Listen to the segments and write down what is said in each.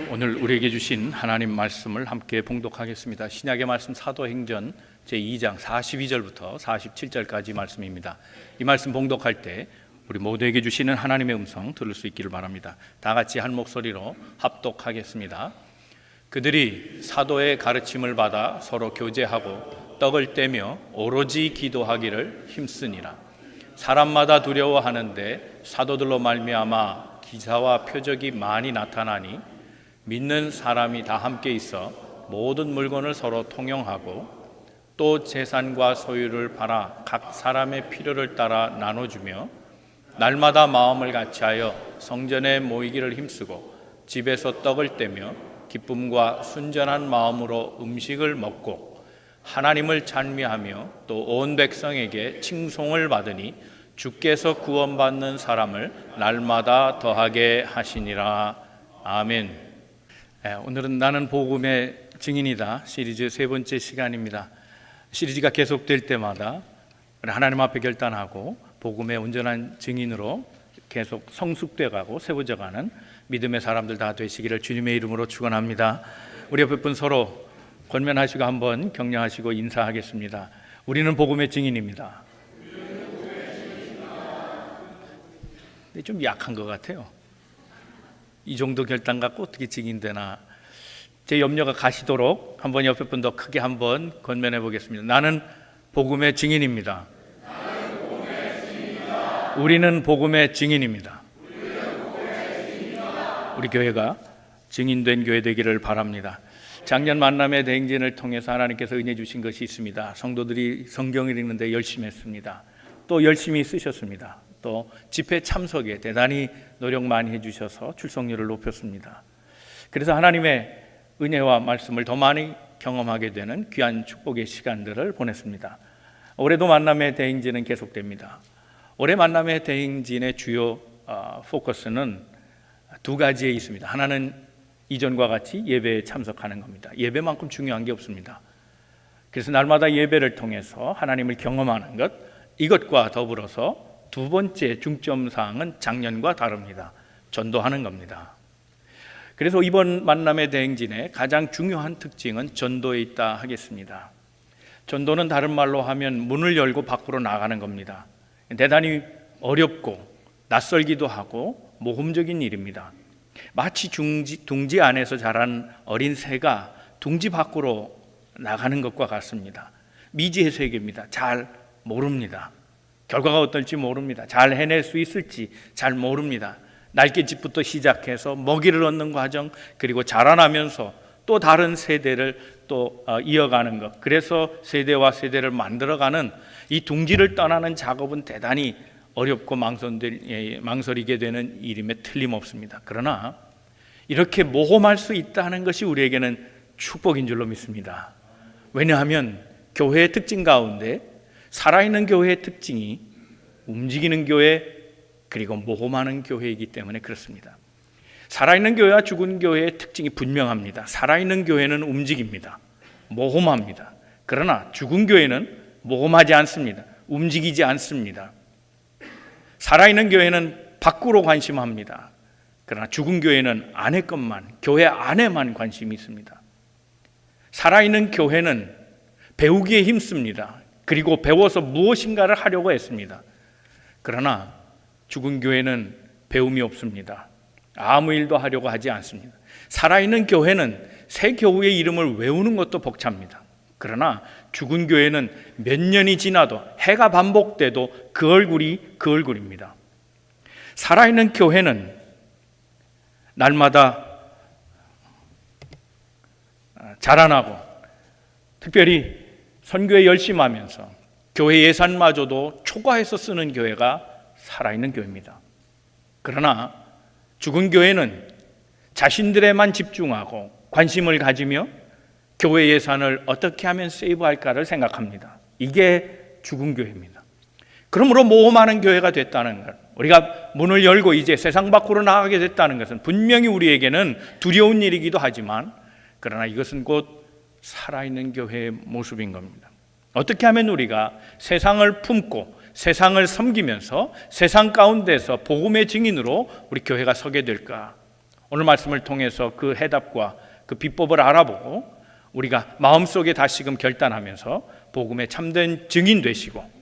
오늘 우리에게 주신 하나님 말씀을 함께 봉독하겠습니다. 신약의 말씀 사도행전 제2장 42절부터 47절까지 말씀입니다. 이 말씀 봉독할 때 우리 모두에게 주시는 하나님의 음성 들을 수 있기를 바랍니다. 다 같이 한 목소리로 합독하겠습니다. 그들이 사도의 가르침을 받아 서로 교제하고 떡을 떼며 오로지 기도하기를 힘쓰니라. 사람마다 두려워하는데 사도들로 말미암아 기사와 표적이 많이 나타나니 믿는 사람이 다 함께 있어 모든 물건을 서로 통용하고 또 재산과 소유를 팔아 각 사람의 필요를 따라 나눠주며 날마다 마음을 같이하여 성전에 모이기를 힘쓰고 집에서 떡을 떼며 기쁨과 순전한 마음으로 음식을 먹고 하나님을 찬미하며 또 온 백성에게 칭송을 받으니 주께서 구원받는 사람을 날마다 더하게 하시니라. 아멘. 오늘은 나는 복음의 증인이다 시리즈 세 번째 시간입니다. 시리즈가 계속될 때마다 하나님 앞에 결단하고 복음의 온전한 증인으로 계속 성숙돼가고 세워져가는 믿음의 사람들 다 되시기를 주님의 이름으로 축원합니다. 우리 옆에 분 서로 권면하시고 한번 격려하시고 인사하겠습니다. 우리는 복음의 증인입니다. 근데 좀 약한 것 같아요. 이 정도 결단 갖고 어떻게 증인되나. 제 염려가 가시도록 한번 옆에 분 더 크게 한번 권면해 보겠습니다. 나는 복음의 증인입니다. 우리는 복음의 증인입니다. 우리 교회가 증인된 교회 되기를 바랍니다. 작년 만남의 대행진을 통해서 하나님께서 은혜 주신 것이 있습니다. 성도들이 성경을 읽는데 열심히 했습니다. 또 열심히 쓰셨습니다. 또 집회 참석에 대단히 노력 많이 해주셔서 출석률을 높였습니다. 그래서 하나님의 은혜와 말씀을 더 많이 경험하게 되는 귀한 축복의 시간들을 보냈습니다. 올해도 만남의 대행진은 계속됩니다. 올해 만남의 대행진의 주요 포커스는 두 가지에 있습니다. 하나는 이전과 같이 예배에 참석하는 겁니다. 예배만큼 중요한 게 없습니다. 그래서 날마다 예배를 통해서 하나님을 경험하는 것, 이것과 더불어서 두 번째 중점 사항은 작년과 다릅니다. 전도하는 겁니다. 그래서 이번 만남의 대행진의 가장 중요한 특징은 전도에 있다 하겠습니다. 전도는 다른 말로 하면 문을 열고 밖으로 나가는 겁니다. 대단히 어렵고 낯설기도 하고 모험적인 일입니다. 마치 둥지 안에서 자란 어린 새가 둥지 밖으로 나가는 것과 같습니다. 미지의 세계입니다. 잘 모릅니다. 결과가 어떨지 모릅니다. 잘 해낼 수 있을지 잘 모릅니다. 날갯짓부터 시작해서 먹이를 얻는 과정, 그리고 자라나면서 또 다른 세대를 또 이어가는 것, 그래서 세대와 세대를 만들어가는 이 둥지를 떠나는 작업은 대단히 어렵고 망설이게 되는 일임에 틀림없습니다. 그러나 이렇게 모험할 수 있다는 것이 우리에게는 축복인 줄로 믿습니다. 왜냐하면 교회의 특징 가운데 살아있는 교회의 특징이 움직이는 교회 그리고 모험하는 교회이기 때문에 그렇습니다. 살아있는 교회와 죽은 교회의 특징이 분명합니다. 살아있는 교회는 움직입니다. 모험합니다. 그러나 죽은 교회는 모험하지 않습니다. 움직이지 않습니다. 살아있는 교회는 밖으로 관심합니다. 그러나 죽은 교회는 안에 것만, 교회 안에만 관심이 있습니다. 살아있는 교회는 배우기에 힘씁니다. 그리고 배워서 무엇인가를 하려고 했습니다. 그러나 죽은 교회는 배움이 없습니다. 아무 일도 하려고 하지 않습니다. 살아있는 교회는 새 교회의 이름을 외우는 것도 벅찹니다. 그러나 죽은 교회는 몇 년이 지나도 해가 반복돼도 그 얼굴이 그 얼굴입니다. 살아있는 교회는 날마다 자라나고 특별히 선교에 열심히 하면서 교회 예산마저도 초과해서 쓰는 교회가 살아있는 교회입니다. 그러나 죽은 교회는 자신들에만 집중하고 관심을 가지며 교회 예산을 어떻게 하면 세이브할까를 생각합니다. 이게 죽은 교회입니다. 그러므로 모험하는 교회가 됐다는 것, 우리가 문을 열고 이제 세상 밖으로 나가게 됐다는 것은 분명히 우리에게는 두려운 일이기도 하지만 그러나 이것은 곧 살아있는 교회의 모습인 겁니다. 어떻게 하면 우리가 세상을 품고 세상을 섬기면서 세상 가운데서 복음의 증인으로 우리 교회가 서게 될까? 오늘 말씀을 통해서 그 해답과 그 비법을 알아보고 우리가 마음속에 다시금 결단하면서 복음의 참된 증인 되시고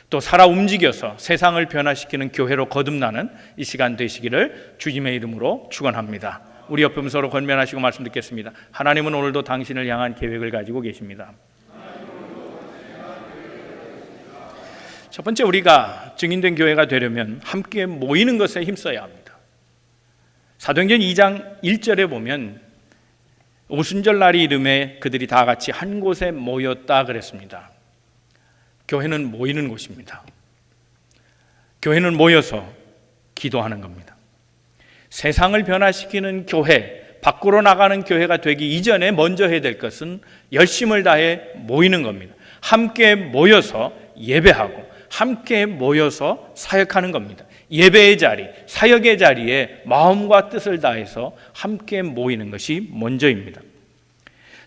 또 살아 움직여서 세상을 변화시키는 교회로 거듭나는 이 시간 되시기를 주님의 이름으로 축원합니다. 우리 옆에 서로 권면하시고 말씀 듣겠습니다. 하나님은 오늘도 당신을 향한 계획을 가지고 계십니다. 첫 번째, 우리가 증인된 교회가 되려면 함께 모이는 것에 힘써야 합니다. 사도행전 2장 1절에 보면 오순절 날이 이름에 그들이 다 같이 한 곳에 모였다 그랬습니다. 교회는 모이는 곳입니다. 교회는 모여서 기도하는 겁니다. 세상을 변화시키는 교회, 밖으로 나가는 교회가 되기 이전에 먼저 해야 될 것은 열심을 다해 모이는 겁니다. 함께 모여서 예배하고 함께 모여서 사역하는 겁니다. 예배의 자리, 사역의 자리에 마음과 뜻을 다해서 함께 모이는 것이 먼저입니다.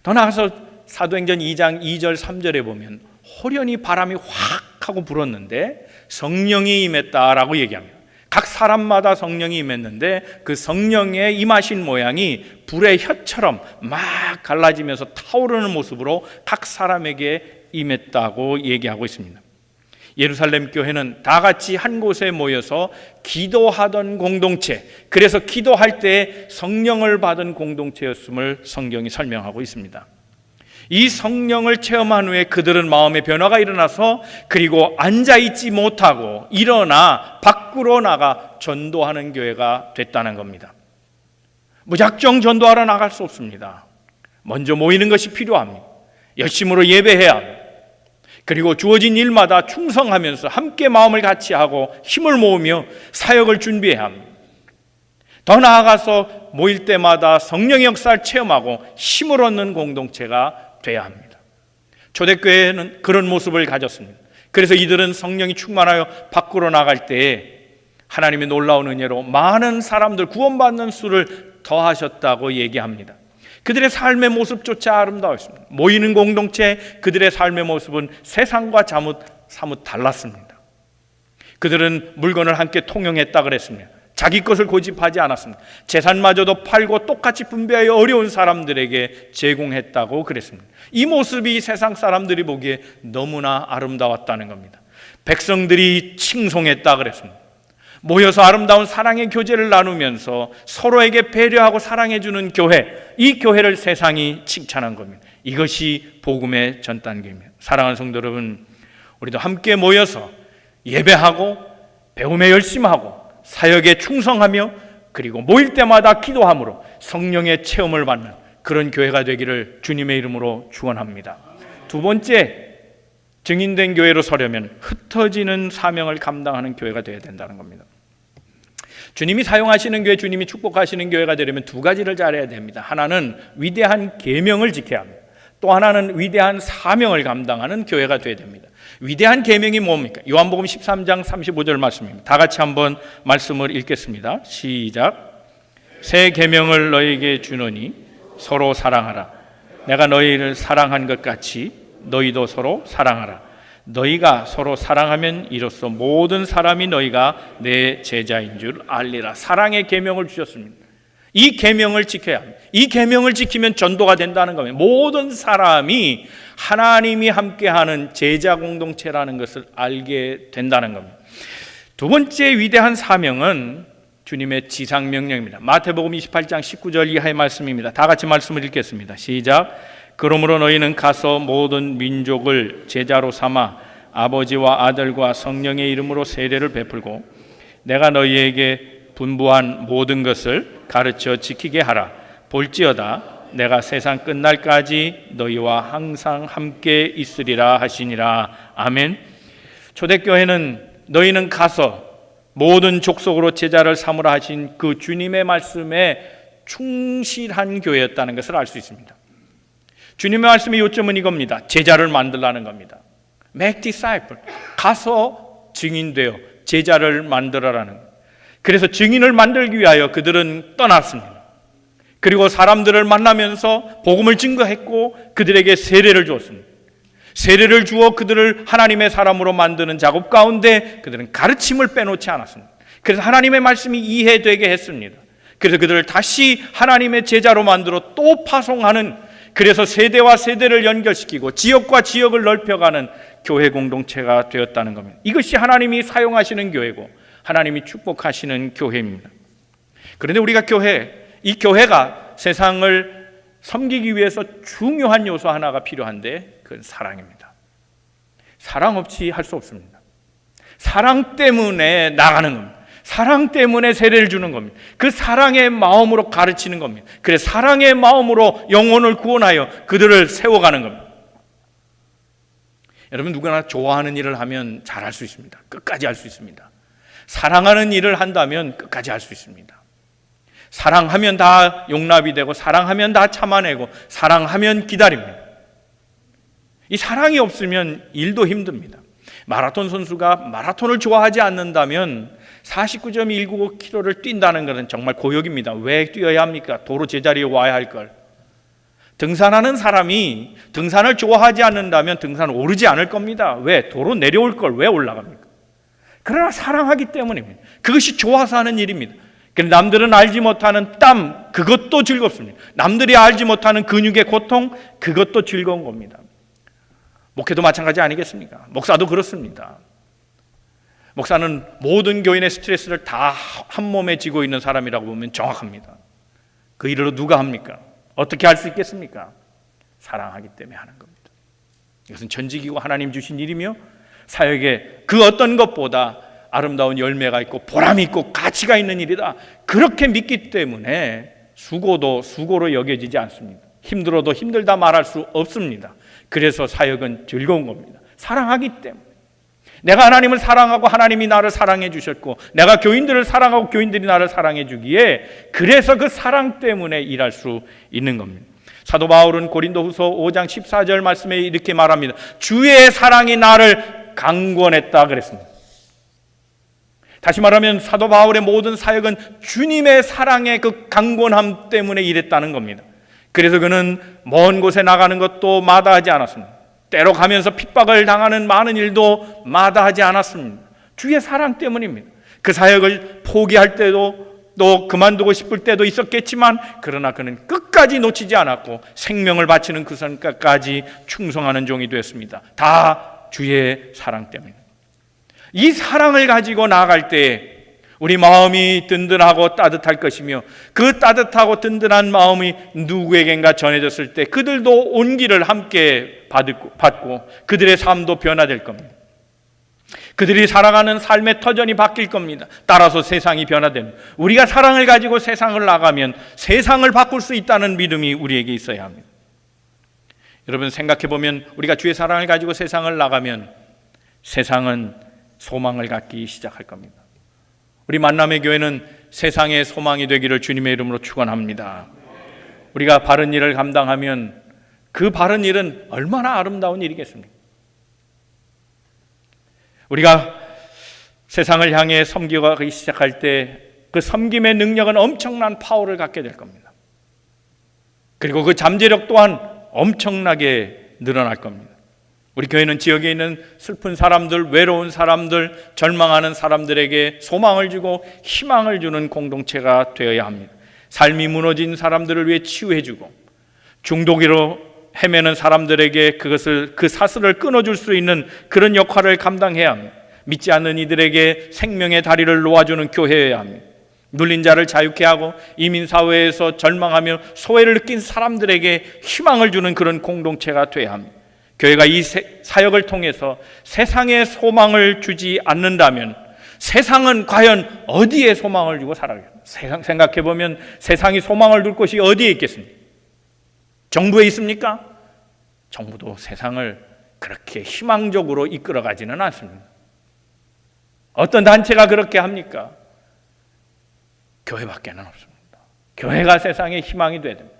더 나아가서 사도행전 2장 2절 3절에 보면 호련히 바람이 확 하고 불었는데 성령이 임했다라고 얘기합니다. 각 사람마다 성령이 임했는데 그 성령의 임하신 모양이 불의 혀처럼 막 갈라지면서 타오르는 모습으로 각 사람에게 임했다고 얘기하고 있습니다. 예루살렘 교회는 다 같이 한 곳에 모여서 기도하던 공동체, 그래서 기도할 때 성령을 받은 공동체였음을 성경이 설명하고 있습니다. 이 성령을 체험한 후에 그들은 마음의 변화가 일어나서 그리고 앉아있지 못하고 일어나 밖으로 나가 전도하는 교회가 됐다는 겁니다. 무작정 전도하러 나갈 수 없습니다. 먼저 모이는 것이 필요합니다. 열심으로 예배해야 합니다. 그리고 주어진 일마다 충성하면서 함께 마음을 같이 하고 힘을 모으며 사역을 준비해야 합니다. 더 나아가서 모일 때마다 성령의 역사를 체험하고 힘을 얻는 공동체가 돼야 합니다. 초대교회는 그런 모습을 가졌습니다. 그래서 이들은 성령이 충만하여 밖으로 나갈 때에 하나님의 놀라운 은혜로 많은 사람들 구원받는 수를 더하셨다고 얘기합니다. 그들의 삶의 모습조차 아름다웠습니다. 모이는 공동체, 그들의 삶의 모습은 세상과 사뭇 달랐습니다. 그들은 물건을 함께 통용했다 그랬습니다. 자기 것을 고집하지 않았습니다. 재산마저도 팔고 똑같이 분배하여 어려운 사람들에게 제공했다고 그랬습니다. 이 모습이 세상 사람들이 보기에 너무나 아름다웠다는 겁니다. 백성들이 칭송했다 그랬습니다. 모여서 아름다운 사랑의 교제를 나누면서 서로에게 배려하고 사랑해주는 교회, 이 교회를 세상이 칭찬한 겁니다. 이것이 복음의 전 단계입니다. 사랑하는 성도 여러분, 우리도 함께 모여서 예배하고 배움에 열심하고 사역에 충성하며 그리고 모일 때마다 기도함으로 성령의 체험을 받는 그런 교회가 되기를 주님의 이름으로 축원합니다. 두 번째, 증인된 교회로 서려면 흩어지는 사명을 감당하는 교회가 되어야 된다는 겁니다. 주님이 사용하시는 교회, 주님이 축복하시는 교회가 되려면 두 가지를 잘해야 됩니다. 하나는 위대한 계명을 지켜야 합니다. 또 하나는 위대한 사명을 감당하는 교회가 되어야 됩니다. 위대한 계명이 뭡니까? 요한복음 13장 35절 말씀입니다. 다 같이 한번 말씀을 읽겠습니다. 시작. 새 계명을 너희에게 주노니 서로 사랑하라. 내가 너희를 사랑한 것 같이 너희도 서로 사랑하라. 너희가 서로 사랑하면 이로써 모든 사람이 너희가 내 제자인 줄 알리라. 사랑의 계명을 주셨습니다. 이 계명을 지켜야 합니다. 이 계명을 지키면 전도가 된다는 겁니다. 모든 사람이 하나님이 함께하는 제자 공동체라는 것을 알게 된다는 겁니다. 두 번째 위대한 사명은 주님의 지상명령입니다. 마태복음 28장 19절 이하의 말씀입니다. 다 같이 말씀을 읽겠습니다. 시작. 그러므로 너희는 가서 모든 민족을 제자로 삼아 아버지와 아들과 성령의 이름으로 세례를 베풀고 내가 너희에게 분부한 모든 것을 가르쳐 지키게 하라. 볼지어다 내가 세상 끝날까지 너희와 항상 함께 있으리라 하시니라. 아멘. 초대교회는 너희는 가서 모든 족속으로 제자를 삼으라 하신 그 주님의 말씀에 충실한 교회였다는 것을 알 수 있습니다. 주님의 말씀의 요점은 이겁니다. 제자를 만들라는 겁니다. Make disciple. 가서 증인되어 제자를 만들어라는 것. 그래서 증인을 만들기 위하여 그들은 떠났습니다. 그리고 사람들을 만나면서 복음을 증거했고 그들에게 세례를 주었습니다. 세례를 주어 그들을 하나님의 사람으로 만드는 작업 가운데 그들은 가르침을 빼놓지 않았습니다. 그래서 하나님의 말씀이 이해되게 했습니다. 그래서 그들을 다시 하나님의 제자로 만들어 또 파송하는, 그래서 세대와 세대를 연결시키고 지역과 지역을 넓혀가는 교회 공동체가 되었다는 겁니다. 이것이 하나님이 사용하시는 교회고 하나님이 축복하시는 교회입니다. 그런데 우리가 이 교회가 세상을 섬기기 위해서 중요한 요소 하나가 필요한데 그건 사랑입니다. 사랑 없이 할 수 없습니다. 사랑 때문에 나가는 겁니다. 사랑 때문에 세례를 주는 겁니다. 그 사랑의 마음으로 가르치는 겁니다. 그래서 사랑의 마음으로 영혼을 구원하여 그들을 세워가는 겁니다. 여러분, 누구나 좋아하는 일을 하면 잘할 수 있습니다. 끝까지 할 수 있습니다. 사랑하는 일을 한다면 끝까지 할 수 있습니다. 사랑하면 다 용납이 되고, 사랑하면 다 참아내고, 사랑하면 기다립니다. 이 사랑이 없으면 일도 힘듭니다. 마라톤 선수가 마라톤을 좋아하지 않는다면 49.195km를 뛴다는 것은 정말 고역입니다. 왜 뛰어야 합니까? 도로 제자리에 와야 할 걸. 등산하는 사람이 등산을 좋아하지 않는다면 등산을 오르지 않을 겁니다. 왜? 도로 내려올 걸 왜 올라갑니까? 그러나 사랑하기 때문입니다. 그것이 좋아서 하는 일입니다. 남들은 알지 못하는 땀, 그것도 즐겁습니다. 남들이 알지 못하는 근육의 고통, 그것도 즐거운 겁니다. 목회도 마찬가지 아니겠습니까? 목사도 그렇습니다. 목사는 모든 교인의 스트레스를 다 한 몸에 지고 있는 사람이라고 보면 정확합니다. 그 일을 누가 합니까? 어떻게 할 수 있겠습니까? 사랑하기 때문에 하는 겁니다. 이것은 전직이고 하나님 주신 일이며 사역에 그 어떤 것보다 아름다운 열매가 있고 보람이 있고 가치가 있는 일이다. 그렇게 믿기 때문에 수고도 수고로 여겨지지 않습니다. 힘들어도 힘들다 말할 수 없습니다. 그래서 사역은 즐거운 겁니다. 사랑하기 때문에. 내가 하나님을 사랑하고 하나님이 나를 사랑해 주셨고, 내가 교인들을 사랑하고 교인들이 나를 사랑해 주기에, 그래서 그 사랑 때문에 일할 수 있는 겁니다. 사도 바울은 고린도후서 5장 14절 말씀에 이렇게 말합니다. 주의 사랑이 나를 강권했다 그랬습니다. 다시 말하면 사도 바울의 모든 사역은 주님의 사랑의 그 강권함 때문에 일했다는 겁니다. 그래서 그는 먼 곳에 나가는 것도 마다하지 않았습니다. 때로 가면서 핍박을 당하는 많은 일도 마다하지 않았습니다. 주의 사랑 때문입니다. 그 사역을 포기할 때도 또 그만두고 싶을 때도 있었겠지만, 그러나 그는 끝까지 놓치지 않았고 생명을 바치는 그 선까지 충성하는 종이 되었습니다. 다 주의 사랑 때문입니다. 이 사랑을 가지고 나아갈 때 우리 마음이 든든하고 따뜻할 것이며, 그 따뜻하고 든든한 마음이 누구에겐가 전해졌을 때 그들도 온기를 함께 받고 그들의 삶도 변화될 겁니다. 그들이 살아가는 삶의 터전이 바뀔 겁니다. 따라서 세상이 변화됩니다. 우리가 사랑을 가지고 세상을 나가면 세상을 바꿀 수 있다는 믿음이 우리에게 있어야 합니다. 여러분, 생각해보면 우리가 주의 사랑을 가지고 세상을 나가면 세상은 소망을 갖기 시작할 겁니다. 우리 만남의 교회는 세상의 소망이 되기를 주님의 이름으로 축원합니다. 우리가 바른 일을 감당하면 그 바른 일은 얼마나 아름다운 일이겠습니까? 우리가 세상을 향해 섬기기 시작할 때 그 섬김의 능력은 엄청난 파워를 갖게 될 겁니다. 그리고 그 잠재력 또한 엄청나게 늘어날 겁니다. 우리 교회는 지역에 있는 슬픈 사람들, 외로운 사람들, 절망하는 사람들에게 소망을 주고 희망을 주는 공동체가 되어야 합니다. 삶이 무너진 사람들을 위해 치유해주고, 중독으로 헤매는 사람들에게 그 사슬을 끊어줄 수 있는 그런 역할을 감당해야 합니다. 믿지 않는 이들에게 생명의 다리를 놓아주는 교회여야 합니다. 눌린 자를 자유케 하고 이민사회에서 절망하며 소외를 느낀 사람들에게 희망을 주는 그런 공동체가 되어야 합니다. 교회가 이 사역을 통해서 세상에 소망을 주지 않는다면 세상은 과연 어디에 소망을 주고 살아가겠습니까? 생각해보면 세상이 소망을 둘 곳이 어디에 있겠습니까? 정부에 있습니까? 정부도 세상을 그렇게 희망적으로 이끌어가지는 않습니다. 어떤 단체가 그렇게 합니까? 교회밖에는 없습니다. 교회가 세상의 희망이 돼야 됩니다.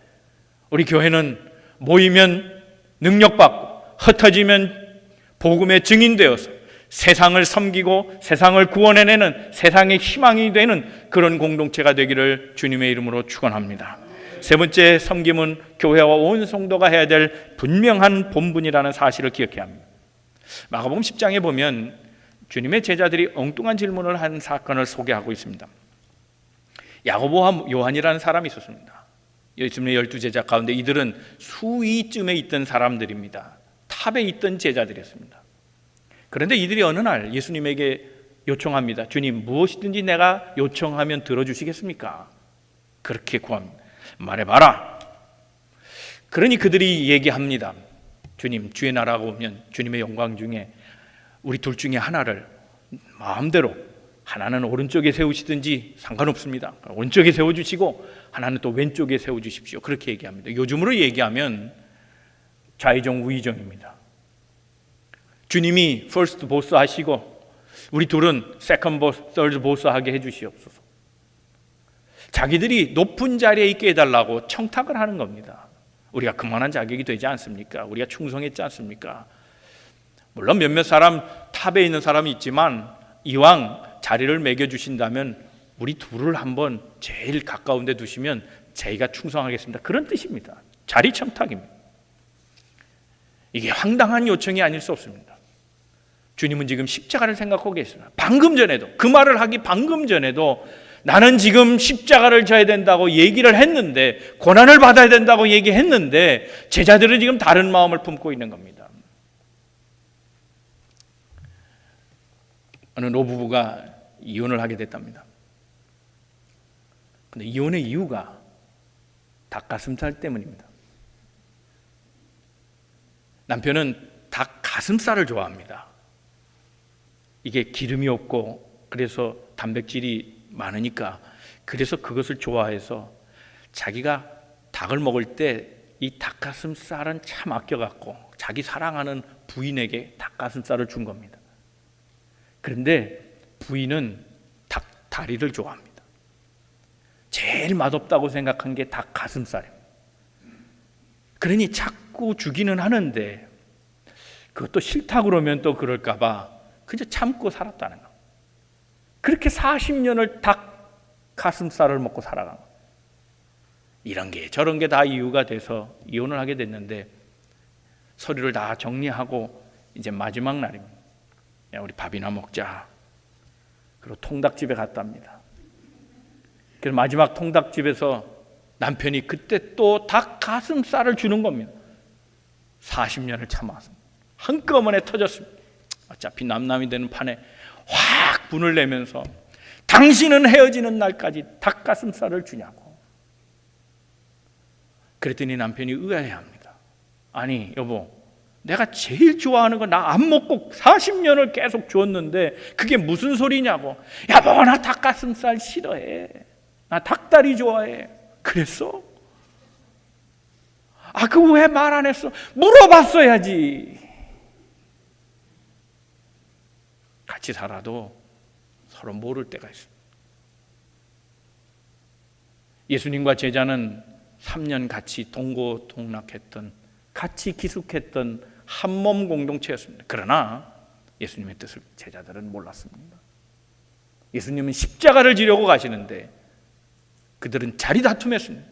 우리 교회는 모이면 능력받고 흩어지면 복음의 증인되어서 세상을 섬기고 세상을 구원해내는 세상의 희망이 되는 그런 공동체가 되기를 주님의 이름으로 축원합니다. 세 번째, 섬김은 교회와 온 성도가 해야 될 분명한 본분이라는 사실을 기억해야 합니다. 마가복음 10장에 보면 주님의 제자들이 엉뚱한 질문을 한 사건을 소개하고 있습니다. 야고보와 요한이라는 사람이 있었습니다. 예수님의 12제자 가운데 이들은 수위쯤에 있던 사람들입니다. 탑에 있던 제자들이었습니다. 그런데 이들이 어느 날 예수님에게 요청합니다. 주님, 무엇이든지 내가 요청하면 들어주시겠습니까? 그렇게 구합니다. 말해봐라. 그러니 그들이 얘기합니다. 주님, 주의 나라가 오면 주님의 영광 중에 우리 둘 중에 하나를 마음대로, 하나는 오른쪽에 세우시든지 상관없습니다. 오른쪽에 세워주시고 하나는 또 왼쪽에 세워주십시오. 그렇게 얘기합니다. 요즘으로 얘기하면 좌의정 우의정입니다. 주님이 퍼스트 보스 하시고 우리 둘은 세컨드 보스, 서드 보스 하게 해주시옵소서. 자기들이 높은 자리에 있게 해달라고 청탁을 하는 겁니다. 우리가 그만한 자격이 되지 않습니까? 우리가 충성했지 않습니까? 물론 몇몇 사람, 탑에 있는 사람이 있지만 이왕 자리를 매겨주신다면 우리 둘을 한번 제일 가까운 데 두시면 저희가 충성하겠습니다. 그런 뜻입니다. 자리 청탁입니다. 이게 황당한 요청이 아닐 수 없습니다. 주님은 지금 십자가를 생각하고 계십니다. 방금 전에도, 그 말을 하기 방금 전에도 나는 지금 십자가를 져야 된다고 얘기를 했는데, 고난을 받아야 된다고 얘기했는데 제자들은 지금 다른 마음을 품고 있는 겁니다. 어느 노부부가 이혼을 하게 됐답니다. 근데 이혼의 이유가 닭가슴살 때문입니다. 남편은 닭 가슴살을 좋아합니다. 이게 기름이 없고 그래서 단백질이 많으니까, 그래서 그것을 좋아해서 자기가 닭을 먹을 때 이 닭가슴살은 참 아껴갖고 자기 사랑하는 부인에게 닭가슴살을 준 겁니다. 그런데 부인은 닭 다리를 좋아합니다. 제일 맛없다고 생각한 게 닭 가슴살입니다. 그러니 자꾸 주기는 하는데 그것도 싫다 그러면 또 그럴까봐 그저 참고 살았다는 겁니다. 그렇게 40년을 닭 가슴살을 먹고 살아간 거예요. 이런 게 저런 게 다 이유가 돼서 이혼을 하게 됐는데, 서류를 다 정리하고 이제 마지막 날입니다. 야, 우리 밥이나 먹자. 그리고 통닭집에 갔답니다. 그래서 마지막 통닭집에서 남편이 그때 또 닭 가슴살을 주는 겁니다. 40년을 참아서 한꺼번에 터졌습니다. 어차피 남남이 되는 판에 확 분을 내면서 당신은 헤어지는 날까지 닭 가슴살을 주냐고. 그랬더니 남편이 의아해합니다. 아니 여보, 내가 제일 좋아하는 거 나 안 먹고 40년을 계속 줬는데 그게 무슨 소리냐고. 여보, 나 닭가슴살 싫어해. 나 닭다리 좋아해. 그랬어? 아, 그거 왜 말 안 했어? 물어봤어야지. 같이 살아도 서로 모를 때가 있습니다. 예수님과 제자는 3년 같이 동고동락했던, 같이 기숙했던 한몸 공동체였습니다. 그러나 예수님의 뜻을 제자들은 몰랐습니다. 예수님은 십자가를 지려고 가시는데 그들은 자리 다툼했습니다.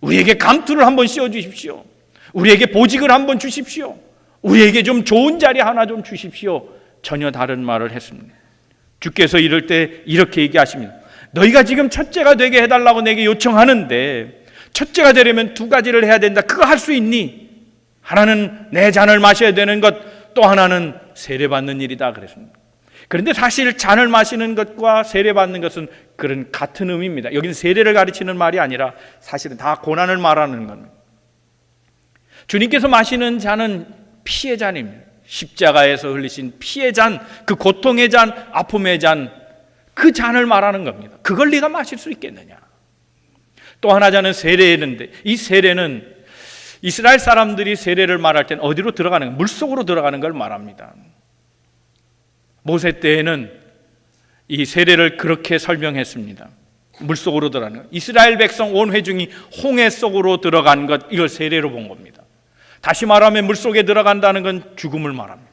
우리에게 감투를 한번 씌워주십시오. 우리에게 보직을 한번 주십시오. 우리에게 좀 좋은 자리 하나 좀 주십시오. 전혀 다른 말을 했습니다. 주께서 이럴 때 이렇게 얘기하십니다. 너희가 지금 첫째가 되게 해달라고 내게 요청하는데 첫째가 되려면 두 가지를 해야 된다. 그거 할 수 있니? 하나는 내 잔을 마셔야 되는 것, 또 하나는 세례받는 일이다 그랬습니다. 그런데 사실 잔을 마시는 것과 세례받는 것은 그런 같은 의미입니다. 여기는 세례를 가르치는 말이 아니라 사실은 다 고난을 말하는 겁니다. 주님께서 마시는 잔은 피의 잔입니다. 십자가에서 흘리신 피의 잔, 그 고통의 잔, 아픔의 잔, 그 잔을 말하는 겁니다. 그걸 네가 마실 수 있겠느냐. 또 하나 잔은 세례였는데, 이 세례는 이스라엘 사람들이 세례를 말할 때는 어디로 들어가는, 물속으로 들어가는 걸 말합니다. 모세 때에는 이 세례를 그렇게 설명했습니다. 물속으로 들어가는 것. 이스라엘 백성 온 회중이 홍해 속으로 들어간 것, 이걸 세례로 본 겁니다. 다시 말하면 물속에 들어간다는 건 죽음을 말합니다.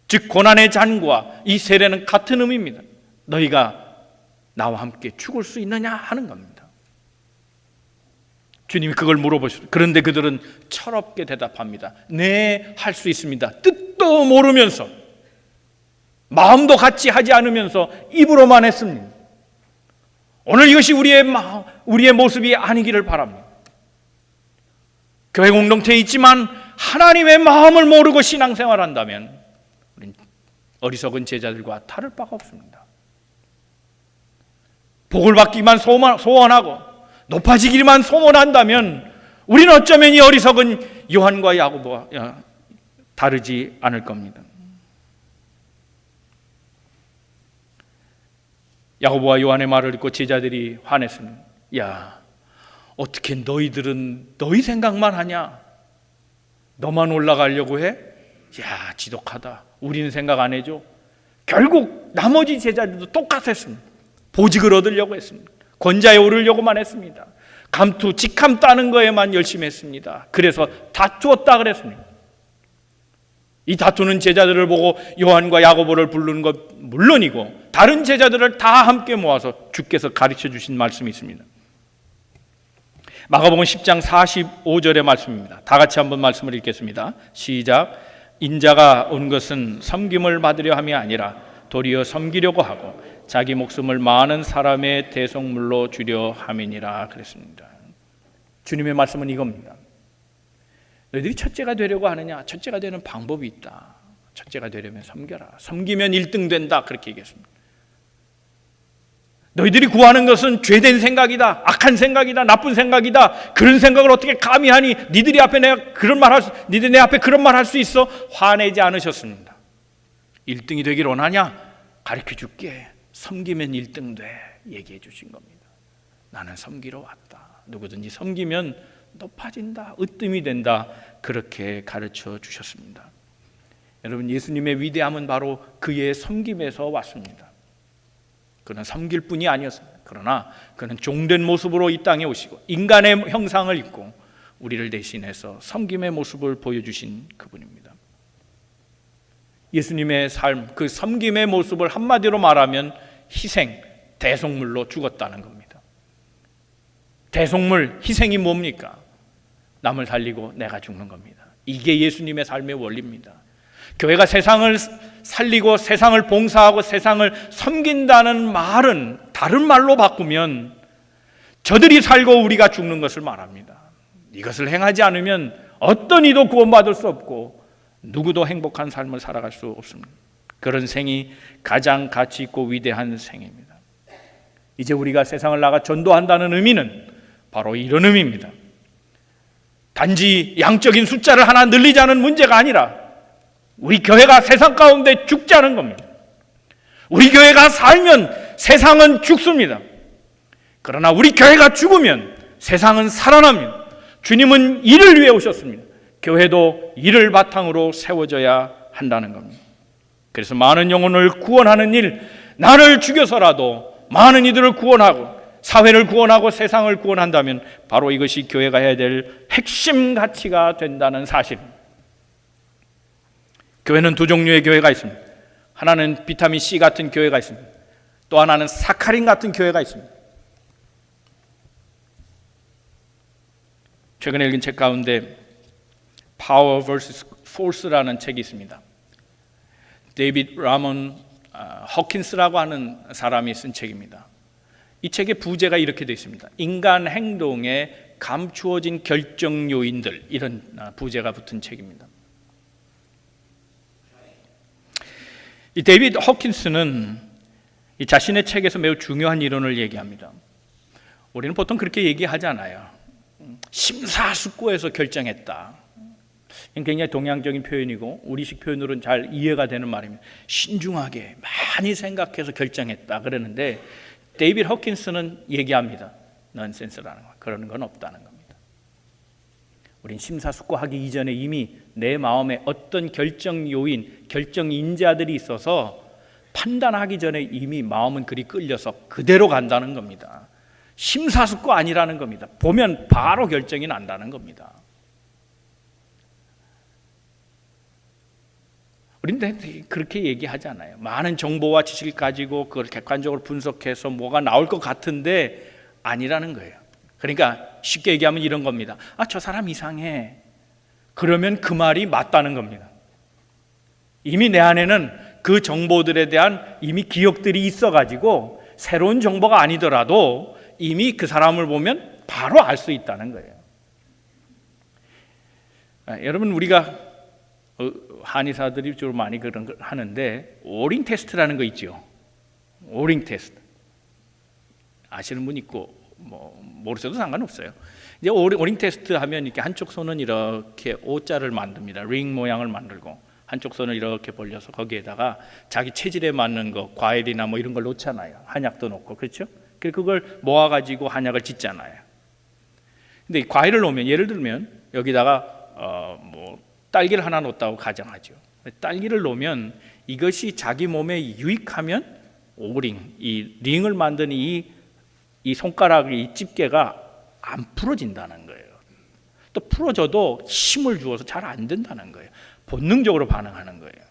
즉 고난의 잔과 이 세례는 같은 의미입니다. 너희가 나와 함께 죽을 수 있느냐 하는 겁니다. 주님이 그걸 물어보시죠. 그런데 그들은 철없게 대답합니다. 네, 할 수 있습니다. 뜻도 모르면서, 마음도 같이 하지 않으면서 입으로만 했습니다. 오늘 이것이 우리의 모습이 아니기를 바랍니다. 교회 공동체에 있지만 하나님의 마음을 모르고 신앙생활한다면 우린 어리석은 제자들과 다를 바가 없습니다. 복을 받기만 소원하고 높아지기만 소원한다면 우리는 어쩌면 이 어리석은 요한과 야고보와 다르지 않을 겁니다. 야고보와 요한의 말을 듣고 제자들이 화냈습니다. 야, 어떻게 너희들은 너희 생각만 하냐? 너만 올라가려고 해? 야, 지독하다. 우리는 생각 안 해줘. 결국 나머지 제자들도 똑같았습니다. 보직을 얻으려고 했습니다. 권자에 오르려고만 했습니다. 감투, 직함 따는 거에만 열심히 했습니다. 그래서 다투었다 그랬습니다. 이 다투는 제자들을 보고 요한과 야고보를 부르는 것 물론이고 다른 제자들을 다 함께 모아서 주께서 가르쳐 주신 말씀이 있습니다. 마가복음 10장 45절의 말씀입니다. 다 같이 한번 말씀을 읽겠습니다. 시작. 인자가 온 것은 섬김을 받으려 함이 아니라 도리어 섬기려고 하고 자기 목숨을 많은 사람의 대속물로 주려 함이니라 그랬습니다. 주님의 말씀은 이겁니다. 너희들이 첫째가 되려고 하느냐? 첫째가 되는 방법이 있다. 첫째가 되려면 섬겨라. 섬기면 1등 된다. 그렇게 얘기했습니다. 너희들이 구하는 것은 죄된 생각이다. 악한 생각이다. 나쁜 생각이다. 그런 생각을 어떻게 감히 하니? 니들이 내 앞에 그런 말 할 수 있어? 화내지 않으셨습니다. 1등이 되길 원하냐? 가르쳐 줄게. 섬기면 1등 돼. 얘기해 주신 겁니다. 나는 섬기러 왔다. 누구든지 섬기면 높아진다. 으뜸이 된다. 그렇게 가르쳐 주셨습니다. 여러분, 예수님의 위대함은 바로 그의 섬김에서 왔습니다. 그는 섬길 뿐이 아니었습니다. 그러나 그는 종된 모습으로 이 땅에 오시고 인간의 형상을 입고 우리를 대신해서 섬김의 모습을 보여주신 그분입니다. 예수님의 삶, 그 섬김의 모습을 한마디로 말하면 희생, 대속물로 죽었다는 겁니다. 대속물, 희생이 뭡니까? 남을 살리고 내가 죽는 겁니다. 이게 예수님의 삶의 원리입니다. 교회가 세상을 살리고 세상을 봉사하고 세상을 섬긴다는 말은 다른 말로 바꾸면 저들이 살고 우리가 죽는 것을 말합니다. 이것을 행하지 않으면 어떤 이도 구원받을 수 없고 누구도 행복한 삶을 살아갈 수 없습니다. 그런 생이 가장 가치 있고 위대한 생입니다. 이제 우리가 세상을 나가 전도한다는 의미는 바로 이런 의미입니다. 단지 양적인 숫자를 하나 늘리자는 문제가 아니라 우리 교회가 세상 가운데 죽자는 겁니다. 우리 교회가 살면 세상은 죽습니다. 그러나 우리 교회가 죽으면 세상은 살아납니다. 주님은 이를 위해 오셨습니다. 교회도 이를 바탕으로 세워져야 한다는 겁니다. 그래서 많은 영혼을 구원하는 일, 나를 죽여서라도 많은 이들을 구원하고 사회를 구원하고 세상을 구원한다면 바로 이것이 교회가 해야 될 핵심 가치가 된다는 사실. 교회는 두 종류의 교회가 있습니다. 하나는 비타민 C 같은 교회가 있습니다. 또 하나는 사카린 같은 교회가 있습니다. 최근에 읽은 책 가운데 Power vs. Force라는 책이 있습니다. 데이빗 라몬 허킨스라고 하는 사람이 쓴 책입니다. 이 책의 부제가 이렇게 되어 있습니다. 인간 행동에 감추어진 결정 요인들, 이런 부제가 붙은 책입니다. 이 데이빗 허킨스는 이 자신의 책에서 매우 중요한 이론을 얘기합니다. 우리는 보통 그렇게 얘기하잖아요. 심사숙고해서 결정했다. 굉장히 동양적인 표현이고 우리식 표현으로는 잘 이해가 되는 말입니다. 신중하게 많이 생각해서 결정했다 그러는데 데이빗 허킨스는 얘기합니다. 넌센스라는 거, 그런 건 없다는 겁니다. 우린 심사숙고하기 이전에 이미 내 마음에 어떤 결정 요인, 결정 인자들이 있어서 판단하기 전에 이미 마음은 그리 끌려서 그대로 간다는 겁니다. 심사숙고 아니라는 겁니다. 보면 바로 결정이 난다는 겁니다. 우리는 그렇게 얘기하잖아요. 많은 정보와 지식을 가지고 그걸 객관적으로 분석해서 뭐가 나올 것 같은데 아니라는 거예요. 그러니까 쉽게 얘기하면 이런 겁니다. 아, 저 사람 이상해. 그러면 그 말이 맞다는 겁니다. 이미 내 안에는 그 정보들에 대한 이미 기억들이 있어가지고 새로운 정보가 아니더라도 이미 그 사람을 보면 바로 알 수 있다는 거예요. 여러분, 우리가 한의사들이 주로 많이 그런 걸 하는데 오링 테스트라는 거 있죠. 오링 테스트 아시는 분 있고 모르셔도 상관없어요. 이제 오링 테스트 하면 이렇게 한쪽 손은 이렇게 O자를 만듭니다. 링 모양을 만들고 한쪽 손을 이렇게 벌려서 거기에다가 자기 체질에 맞는 거, 과일이나 뭐 이런 걸 놓잖아요. 한약도 놓고, 그렇죠? 그걸 모아가지고 한약을 짓잖아요. 근데 과일을 놓으면, 예를 들면 여기다가 딸기를 하나 놓았다고 가정하죠. 딸기를 놓으면 이것이 자기 몸에 유익하면 오링, 이 링을 만든 이 손가락의 이 집게가 안 풀어진다는 거예요. 또 풀어져도 힘을 주어서 잘 안 된다는 거예요. 본능적으로 반응하는 거예요.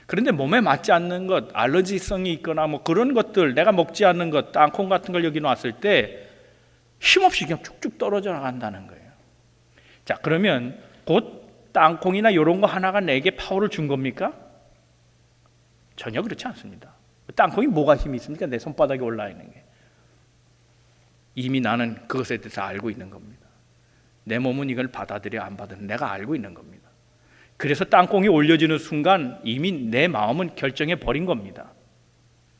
그런데 몸에 맞지 않는 것, 알러지성이 있거나 뭐 그런 것들, 내가 먹지 않는 것, 땅콩 같은 걸 여기 놨을 때 힘없이 그냥 쭉쭉 떨어져 나간다는 거예요. 자, 그러면 곧 땅콩이나 이런 거 하나가 내게 파워를 준 겁니까? 전혀 그렇지 않습니다. 땅콩이 뭐가 힘이 있습니까? 내 손바닥에 올라 있는 게. 이미 나는 그것에 대해서 알고 있는 겁니다. 내 몸은 이걸 받아들여 안 받아들여 내가 알고 있는 겁니다. 그래서 땅콩이 올려지는 순간 이미 내 마음은 결정해 버린 겁니다.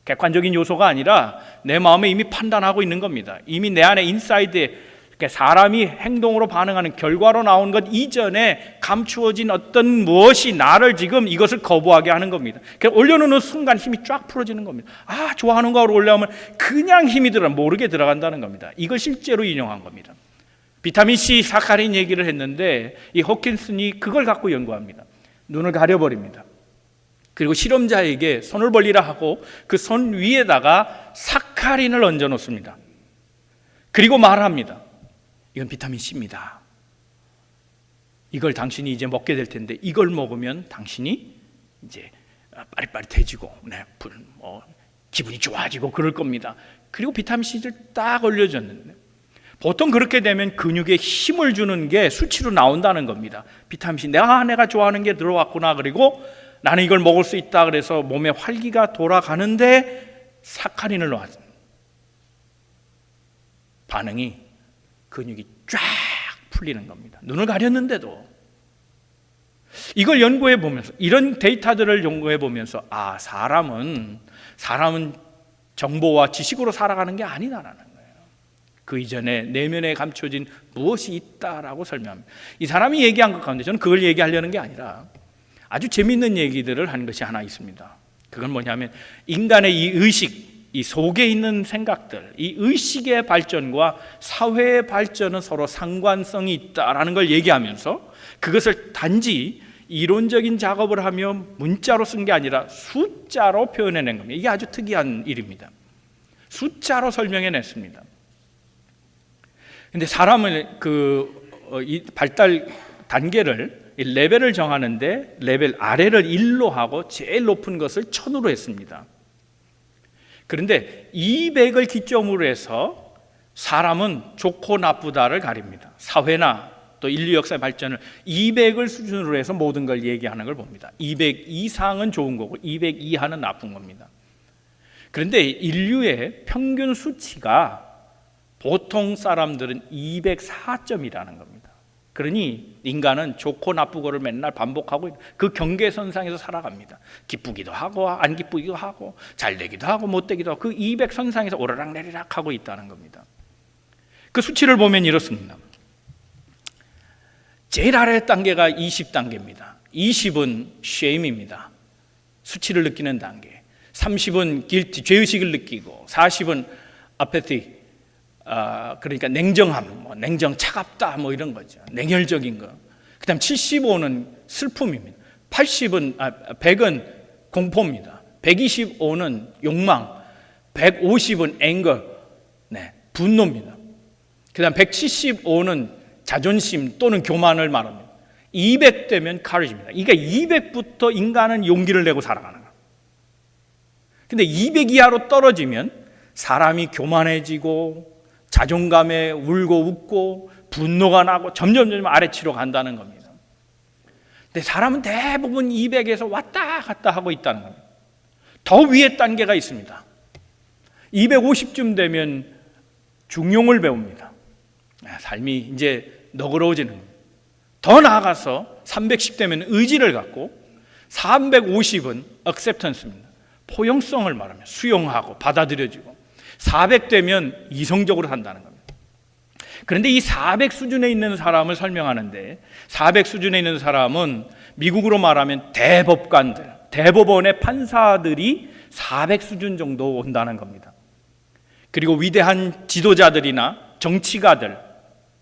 객관적인 요소가 아니라 내 마음에 이미 판단하고 있는 겁니다. 이미 내 안에 인사이드에 사람이 행동으로 반응하는 결과로 나온 것 이전에 감추어진 어떤 무엇이 나를 지금 이것을 거부하게 하는 겁니다. 그래서 올려놓는 순간 힘이 쫙 풀어지는 겁니다. 아, 좋아하는 거로 올려오면 그냥 힘이 모르게 들어간다는 겁니다. 이걸 실제로 인용한 겁니다. 비타민C, 사카린 얘기를 했는데 이 호킨슨이 그걸 갖고 연구합니다. 눈을 가려버립니다. 그리고 실험자에게 손을 벌리라 하고 그 손 위에다가 사카린을 얹어 놓습니다. 그리고 말합니다. 이건 비타민C입니다. 이걸 당신이 이제 먹게 될 텐데 이걸 먹으면 당신이 이제 빠릿빠릿해지고 기분이 좋아지고 그럴 겁니다. 그리고 비타민C를 딱 올려줬는데 보통 그렇게 되면 근육에 힘을 주는 게 수치로 나온다는 겁니다. 비타민C 내가 좋아하는 게 들어왔구나. 그리고 나는 이걸 먹을 수 있다. 그래서 몸에 활기가 돌아가는데 사카린을 넣었습니다. 반응이 근육이 쫙 풀리는 겁니다. 눈을 가렸는데도. 이걸 연구해 보면서, 이런 데이터들을 연구해 보면서 사람은 정보와 지식으로 살아가는 게 아니다라는 거예요. 그 이전에 내면에 감춰진 무엇이 있다라고 설명합니다. 이 사람이 얘기한 것 가운데 저는 그걸 얘기하려는 게 아니라 아주 재미있는 얘기들을 한 것이 하나 있습니다. 그건 뭐냐면 인간의 이 의식, 이 속에 있는 생각들, 이 의식의 발전과 사회의 발전은 서로 상관성이 있다라는 걸 얘기하면서 그것을 단지 이론적인 작업을 하며 문자로 쓴 게 아니라 숫자로 표현해낸 겁니다. 이게 아주 특이한 일입니다. 숫자로 설명해냈습니다. 근데 사람은 이 발달 단계를, 이 레벨을 정하는데 레벨 아래를 1로 하고 제일 높은 것을 1000으로 했습니다. 그런데 200을 기점으로 해서 사람은 좋고 나쁘다를 가립니다. 사회나 또 인류 역사의 발전을 200을 수준으로 해서 모든 걸 얘기하는 걸 봅니다. 200 이상은 좋은 거고 200 이하는 나쁜 겁니다. 그런데 인류의 평균 수치가 보통 사람들은 204점이라는 겁니다. 그러니 인간은 좋고 나쁘고를 맨날 반복하고 그 경계선상에서 살아갑니다. 기쁘기도 하고 안 기쁘기도 하고 잘 되기도 하고 못 되기도 하고 그 200선상에서 오르락내리락 하고 있다는 겁니다. 그 수치를 보면 이렇습니다. 제일 아래 단계가 20단계입니다. 20은 shame입니다. 수치를 느끼는 단계. 30은 guilty, 죄의식을 느끼고 40은 apathy, 그러니까 냉정함, 냉정, 차갑다 이런 거죠. 냉혈적인 거. 그다음 75는 슬픔입니다. 100은 공포입니다. 125는 욕망, 150은 anger, 분노입니다. 그다음 175는 자존심 또는 교만을 말합니다. 200 되면 courage입니다. 그러니까 200부터 인간은 용기를 내고 살아가는 거예요. 근데 200 이하로 떨어지면 사람이 교만해지고 자존감에 울고 웃고 분노가 나고 점점 아래치로 간다는 겁니다. 근데 사람은 대부분 200에서 왔다 갔다 하고 있다는 겁니다. 더 위에 단계가 있습니다. 250쯤 되면 중용을 배웁니다. 삶이 이제 너그러워지는 겁니다. 더 나아가서 310 되면 의지를 갖고, 350은 acceptance입니다. 포용성을 말하면 수용하고 받아들여지고, 400 되면 이성적으로 산다는 겁니다. 그런데 이 400 수준에 있는 사람을 설명하는데, 400 수준에 있는 사람은 미국으로 말하면 대법관들, 대법원의 판사들이 400 수준 정도 온다는 겁니다. 그리고 위대한 지도자들이나 정치가들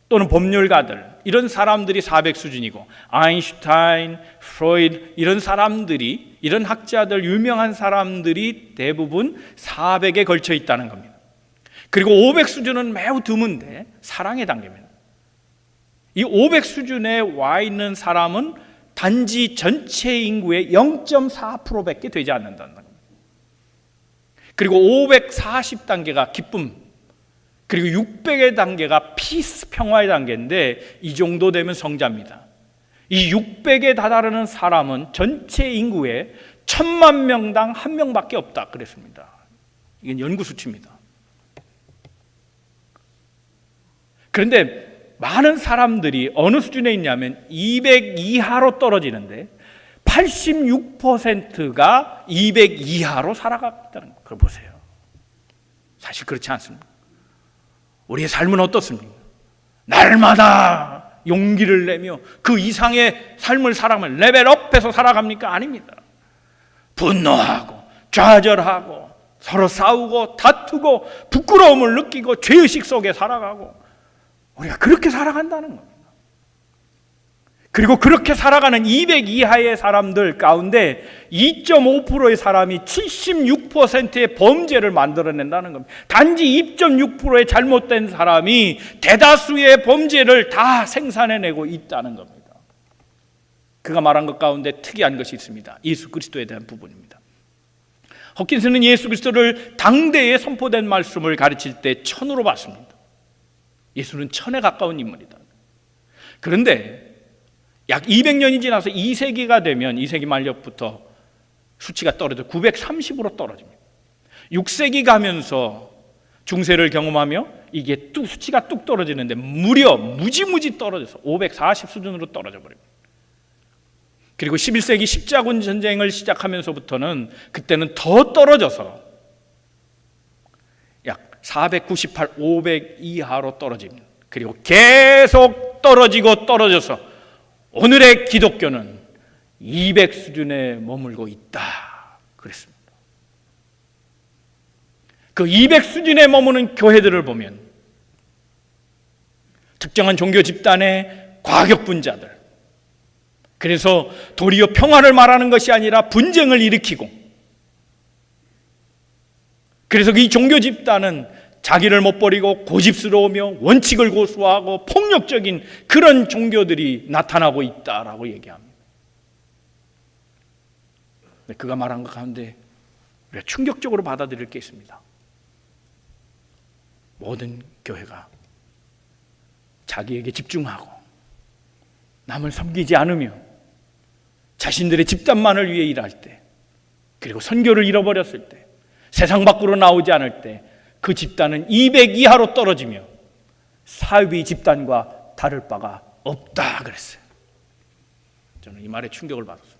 또는 법률가들, 이런 사람들이 400 수준이고, 아인슈타인, 프로이드, 이런 사람들이, 이런 학자들, 유명한 사람들이 대부분 400에 걸쳐 있다는 겁니다. 그리고 500 수준은 매우 드문데 사랑의 단계입니다. 이 500 수준에 와 있는 사람은 단지 전체 인구의 0.4%밖에 되지 않는다는 겁니다. 그리고 540단계가 기쁨, 그리고 600의 단계가 피스, 평화의 단계인데, 이 정도 되면 성자입니다. 이 600에 다다르는 사람은 전체 인구의 1000만 명당 1명밖에 없다 그랬습니다. 이건 연구 수치입니다. 그런데 많은 사람들이 어느 수준에 있냐면 200 이하로 떨어지는데, 86%가 200 이하로 살아가고 있다는 거. 그걸 보세요. 사실 그렇지 않습니다. 우리의 삶은 어떻습니까? 날마다 용기를 내며 그 이상의 삶을 살아가면 레벨업해서 살아갑니까? 아닙니다. 분노하고 좌절하고 서로 싸우고 다투고 부끄러움을 느끼고 죄의식 속에 살아가고, 우리가 그렇게 살아간다는 겁니다. 그리고 그렇게 살아가는 200 이하의 사람들 가운데 2.5%의 사람이 76%의 범죄를 만들어낸다는 겁니다. 단지 2.6%의 잘못된 사람이 대다수의 범죄를 다 생산해내고 있다는 겁니다. 그가 말한 것 가운데 특이한 것이 있습니다. 예수 그리스도에 대한 부분입니다. 호킨스는 예수 그리스도를 당대에 선포된 말씀을 가르칠 때 천으로 봤습니다. 예수는 천에 가까운 인물이다. 그런데 약 200년이 지나서 2세기가 되면, 2세기 말년부터 수치가 떨어져 930으로 떨어집니다. 6세기 가면서 중세를 경험하며 이게 수치가 뚝 떨어지는데 무려 무지무지 떨어져서 540 수준으로 떨어져 버립니다. 그리고 11세기 십자군 전쟁을 시작하면서부터는 그때는 더 떨어져서 약 498, 500 이하로 떨어집니다. 그리고 계속 떨어지고 떨어져서 오늘의 기독교는 200 수준에 머물고 있다 그랬습니다. 그 200 수준에 머무는 교회들을 보면 특정한 종교 집단의 과격분자들, 그래서 도리어 평화를 말하는 것이 아니라 분쟁을 일으키고, 그래서 이 종교 집단은 자기를 못 버리고 고집스러우며 원칙을 고수하고 폭력적인 그런 종교들이 나타나고 있다라고 얘기합니다. 그가 말한 것 가운데 우리가 충격적으로 받아들일 게 있습니다. 모든 교회가 자기에게 집중하고 남을 섬기지 않으며 자신들의 집단만을 위해 일할 때, 그리고 선교를 잃어버렸을 때, 세상 밖으로 나오지 않을 때 그 집단은 200 이하로 떨어지며 사위 집단과 다를 바가 없다 그랬어요. 저는 이 말에 충격을 받았습니다.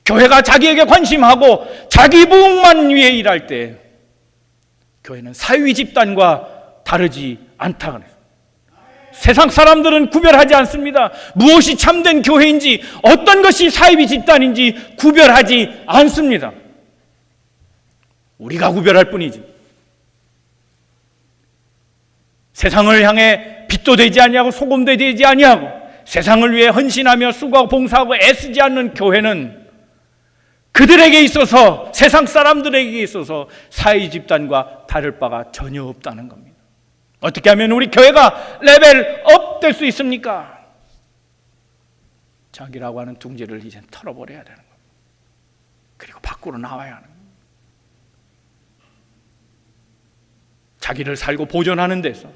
교회가 자기에게 관심하고 자기 부흥만 위해 일할 때 교회는 사위 집단과 다르지 않다 그랬어요. 세상 사람들은 구별하지 않습니다. 무엇이 참된 교회인지, 어떤 것이 사위 집단인지 구별하지 않습니다. 우리가 구별할 뿐이지. 세상을 향해 빛도 되지 아니하고 소금도 되지 아니하고 세상을 위해 헌신하며 수고하고 봉사하고 애쓰지 않는 교회는 그들에게 있어서, 세상 사람들에게 있어서 사회 집단과 다를 바가 전혀 없다는 겁니다. 어떻게 하면 우리 교회가 레벨업 될 수 있습니까? 자기라고 하는 둥지를 이제 털어버려야 되는 겁니다. 그리고 밖으로 나와야 하는 겁니다. 자기를 살고 보존하는 데서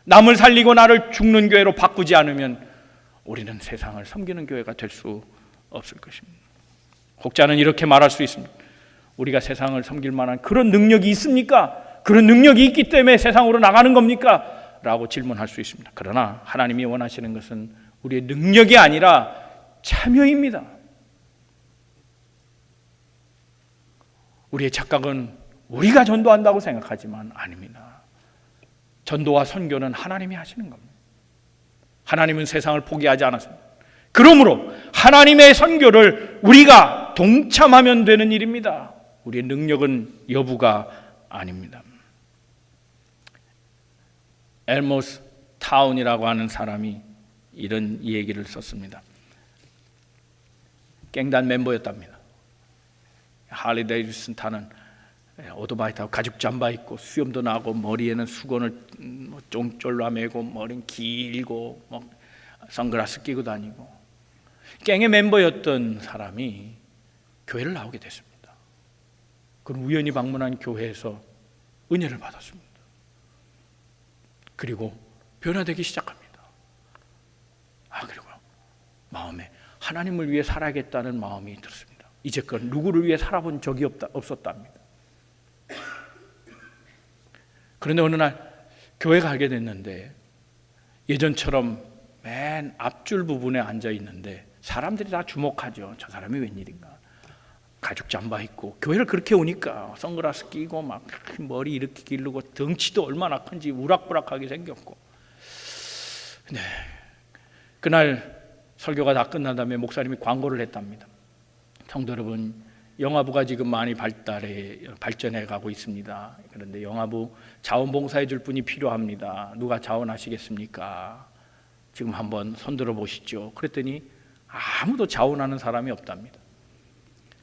남을 살리고 나를 죽는 교회로 바꾸지 않으면 우리는 세상을 섬기는 교회가 될 수 없을 것입니다. 혹자는 이렇게 말할 수 있습니다. 우리가 세상을 섬길 만한 그런 능력이 있습니까? 그런 능력이 있기 때문에 세상으로 나가는 겁니까? 라고 질문할 수 있습니다. 그러나 하나님이 원하시는 것은 우리의 능력이 아니라 참여입니다. 우리의 착각은 우리가 전도한다고 생각하지만 아닙니다. 전도와 선교는 하나님이 하시는 겁니다. 하나님은 세상을 포기하지 않았습니다. 그러므로 하나님의 선교를 우리가 동참하면 되는 일입니다. 우리의 능력은 여부가 아닙니다. 엘모스 타운이라고 하는 사람이 이런 얘기를 썼습니다. 갱단 멤버였답니다. 할리 데이비슨 타는 오토바이 타고 가죽 잠바 입고 수염도 나고 머리에는 수건을 쫑쫄로 매고 머리는 길고 선글라스 끼고 다니고 갱의 멤버였던 사람이 교회를 나오게 됐습니다. 그는 우연히 방문한 교회에서 은혜를 받았습니다. 그리고 변화되기 시작합니다. 그리고 마음에 하나님을 위해 살아야겠다는 마음이 들었습니다. 이제껏 누구를 위해 살아본 적이 없었답니다. 그런데 어느 날 교회 가게 됐는데 예전처럼 맨 앞줄 부분에 앉아 있는데 사람들이 다 주목하죠. 저 사람이 웬일인가. 가죽 잠바 입고 교회를 그렇게 오니까 선글라스 끼고 막 머리 이렇게 기르고 덩치도 얼마나 큰지 우락부락하게 생겼고. 네. 그날 설교가 다 끝난 다음에 목사님이 광고를 했답니다. 성도 여러분, 영화부가 지금 많이 발전해 가고 있습니다. 그런데 영화부 자원봉사해 줄 분이 필요합니다. 누가 자원하시겠습니까? 지금 한번 손들어 보시죠. 그랬더니 아무도 자원하는 사람이 없답니다.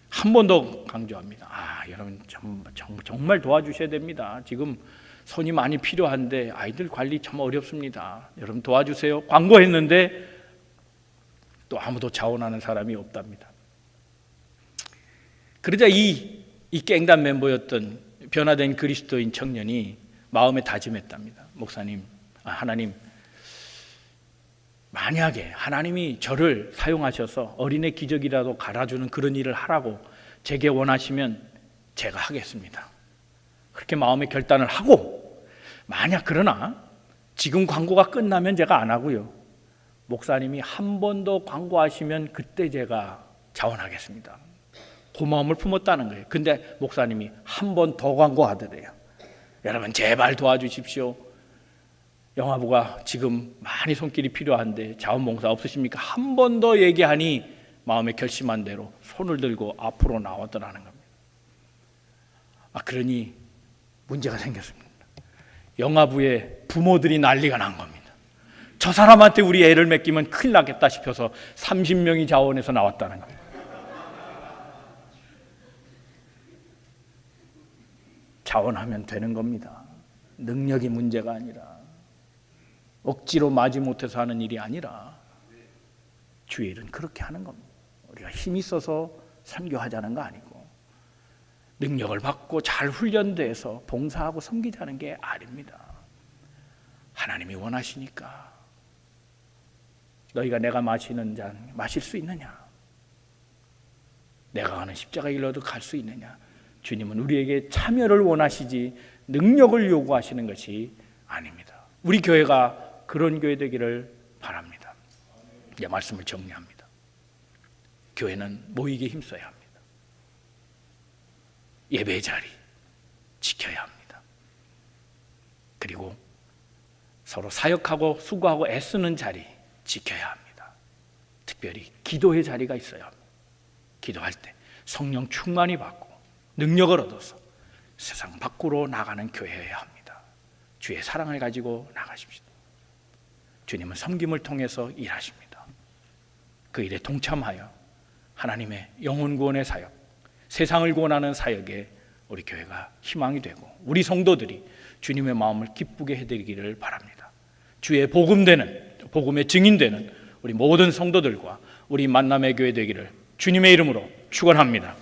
한 번 더 강조합니다. 여러분 정말 도와주셔야 됩니다. 지금 손이 많이 필요한데 아이들 관리 참 어렵습니다. 여러분 도와주세요. 광고했는데 또 아무도 자원하는 사람이 없답니다. 그러자 이 깽단 멤버였던 변화된 그리스도인 청년이 마음에 다짐했답니다. 목사님, 하나님, 만약에 하나님이 저를 사용하셔서 어린애 기저귀라도 갈아주는 그런 일을 하라고 제게 원하시면 제가 하겠습니다. 그렇게 마음의 결단을 하고, 그러나 지금 광고가 끝나면 제가 안 하고요. 목사님이 한 번 더 광고하시면 그때 제가 자원하겠습니다. 고마움을 품었다는 거예요. 근데 목사님이 한 번 더 광고하더래요. 여러분 제발 도와주십시오. 영화부가 지금 많이 손길이 필요한데 자원봉사 없으십니까? 한 번 더 얘기하니 마음에 결심한 대로 손을 들고 앞으로 나왔더라는 겁니다. 그러니 문제가 생겼습니다. 영화부의 부모들이 난리가 난 겁니다. 저 사람한테 우리 애를 맡기면 큰일 나겠다 싶어서 30명이 자원해서 나왔다는 겁니다. 자원하면 되는 겁니다. 능력이 문제가 아니라 억지로 마지못해서 하는 일이 아니라 주의 일은 그렇게 하는 겁니다. 우리가 힘이 있어서 선교하자는 거 아니고 능력을 받고 잘 훈련돼서 봉사하고 섬기자는 게 아닙니다. 하나님이 원하시니까 너희가 내가 마시는 잔 마실 수 있느냐? 내가 가는 십자가 길로도 갈 수 있느냐? 주님은 우리에게 참여를 원하시지 능력을 요구하시는 것이 아닙니다. 우리 교회가 그런 교회 되기를 바랍니다. 이제 말씀을 정리합니다. 교회는 모이게 힘써야 합니다. 예배 자리 지켜야 합니다. 그리고 서로 사역하고 수고하고 애쓰는 자리 지켜야 합니다. 특별히 기도의 자리가 있어야 합니다. 기도할 때 성령 충만히 받고 능력을 얻어서 세상 밖으로 나가는 교회여야 합니다. 주의 사랑을 가지고 나가십시오. 주님은 섬김을 통해서 일하십니다. 그 일에 동참하여 하나님의 영혼 구원의 사역, 세상을 구원하는 사역에 우리 교회가 희망이 되고 우리 성도들이 주님의 마음을 기쁘게 해드리기를 바랍니다. 주의 복음의 증인되는 우리 모든 성도들과 우리 만남의 교회 되기를 주님의 이름으로 축원합니다.